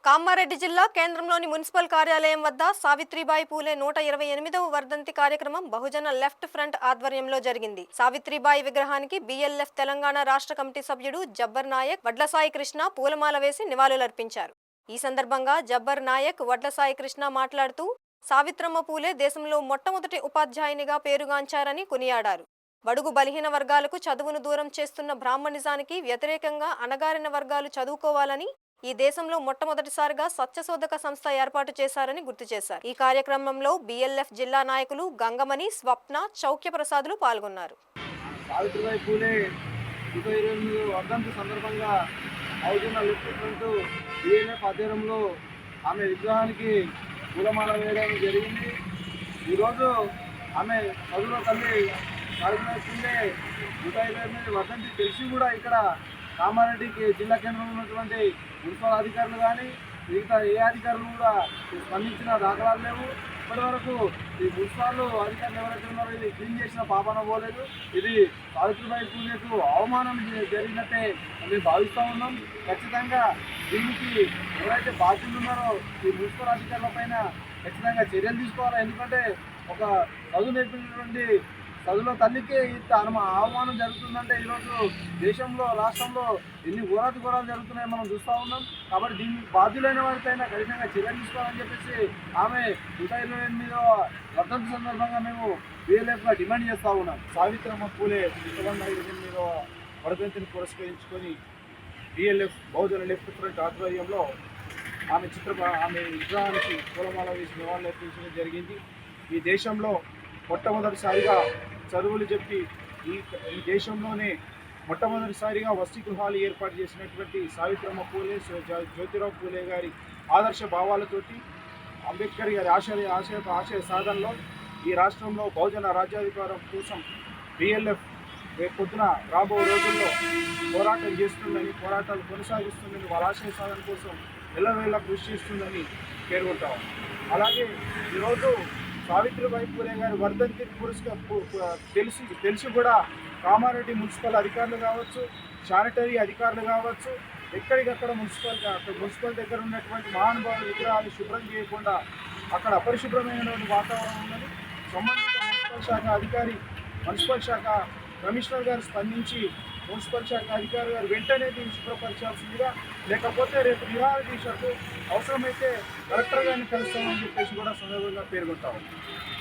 కామారెడ్డి జిల్లా కేంద్రంలోని మున్సిపల్ కార్యాలయం వద్ద సావిత్రిబాయి పూలే 128వ వర్ధంతి కార్యక్రమం బహుజన లెఫ్ట్ ఫ్రంట్ ఆధ్వర్యంలో జరిగింది. సావిత్రిబాయి విగ్రహానికి బిఎల్ఎఫ్ తెలంగాణ రాష్ట్ర కమిటీ సభ్యుడు జబ్బర్ నాయక్, వడ్లసాయి కృష్ణ పూలమాల వేసి నివాళులర్పించారు. ఈ సందర్భంగా జబ్బర్ నాయక్, వడ్లసాయి కృష్ణ మాట్లాడుతూ సావిత్రమ్మ పూలే దేశంలో మొట్టమొదటి ఉపాధ్యాయునిగా పేరుగాంచారని కొనియాడారు. బడుగు బలహీన వర్గాలకు చదువును దూరం చేస్తున్న బ్రాహ్మణిజానికి వ్యతిరేకంగా అణగారిన వర్గాలు చదువుకోవాలని ఈ దేశంలో మొట్టమొదటిసారిగా సత్యశోధక సంస్థ ఏర్పాటు చేశారని గుర్తు చేశారు. ఈ కార్యక్రమంలో బిఎల్ఎఫ్ జిల్లా నాయకులు గంగమణి, స్వప్న, చౌక్య ప్రసాదులు పాల్గొన్నారు. సావిత్రిబాయి పూలే 128వ వర్ధంతి సందర్భంగా బహుజన లెఫ్ట్ ఫ్రంట్ బిఎల్ఎఫ్ ఆధ్వర్యంలో ఆమె విగ్రహానికి పూలమాల వేయడం జరిగింది. ఈరోజు ఆమె చదువులో తల్లి సావిత్రిబాయి పూలే 128వ వర్ధంతి తెలిసి కూడా ఇక్కడ కామారెడ్డికి జిల్లా కేంద్రంలో ఉన్నటువంటి మున్సిపల్ అధికారులు కానీ మిగతా ఏ అధికారులు కూడా స్పందించిన దాఖలాలు లేవు. ఇప్పటి వరకు ఈ మున్సిపల్ అధికారులు ఎవరైతే ఉన్నారో ఇది క్లీన్ చేసిన పాపన పోలేదు. ఇది సావిత్రిబాయి పూలేకు అవమానం జరిగినట్టే మేము భావిస్తూ ఉన్నాం. ఖచ్చితంగా దీనికి ఎవరైతే బాధ్యులు ఉన్నారో ఈ మున్సిపల్ అధికారుల పైన ఖచ్చితంగా చర్యలు తీసుకోవాలి. ఎందుకంటే ఒక చదువు నేర్పినటువంటి చదువులో తల్లికే ఇంత అవమానం జరుగుతుందంటే ఈరోజు దేశంలో, రాష్ట్రంలో ఎన్ని ఘోరాలు జరుగుతున్నాయో మనం చూస్తూ ఉన్నాం. కాబట్టి దీనికి బాధ్యులైన వారిపైన కఠినంగా చర్యలు తీసుకోవాలని చెప్పేసి ఆమె 128వ వర్ధంతి సందర్భంగా మేము బిఎల్ఎఫ్గా డిమాండ్ చేస్తూ ఉన్నాం. సావిత్రమ్మ పూలే 128వ వర్ధంతిని పురస్కరించుకొని బిఎల్ఎఫ్ బహుజన లెఫ్ట్ ఫ్రంట్ ఆధ్వర్యంలో ఆమె విగ్రహానికి పూలమాల వేసి నివాళులు అర్పించడం జరిగింది. ఈ దేశంలో మొట్టమొదటిసారిగా చదువులు చెప్పి ఈ దేశంలోనే మొట్టమొదటిసారిగా వసతి గృహాలు ఏర్పాటు చేసినటువంటి సావిత్రమ్మ పూలే, జ్యోతిరావు పూలే గారి ఆదర్శ భావాలతోటి అంబేద్కర్ గారి ఆశయ సాధనలో ఈ రాష్ట్రంలో బహుజన రాజ్యాధికారం కోసం బిఎల్ఎఫ్ పొద్దున రాబో రోజుల్లో పోరాటం చేస్తుందని, పోరాటాలు కొనసాగిస్తుందని, వాళ్ళ ఆశయ సాధన కోసం ఎల్లవేళ కృషి చేస్తుందని పేర్కొంటాం. అలాగే ఈరోజు సావిత్రిబాయి పూలే గారి వర్ధంతి తెలిసి కూడా కామారెడ్డి మున్సిపల్ అధికారులు కావచ్చు, శానిటరీ అధికారులు కావచ్చు, ఎక్కడికక్కడ మున్సిపల్ దగ్గర ఉన్నటువంటి మహానుభావుల విగ్రహాలు శుభ్రం చేయకుండా అక్కడ అపరిశుభ్రమైనటువంటి వాతావరణం ఉన్నది. సంబంధిత మున్సిపల్ శాఖ కమిషనర్ గారు స్పందించి మున్సిపల్ శాఖ అధికారి గారు వెంటనే దీన్ని శుభ్రపరచాల్సిందిగా, లేకపోతే రేపు నిరాహార దీక్షకు అవసరమైతే కలెక్టర్ గారిని కలుస్తామని చెప్పేసి కూడా సందర్భంగా పేర్కొంటాము.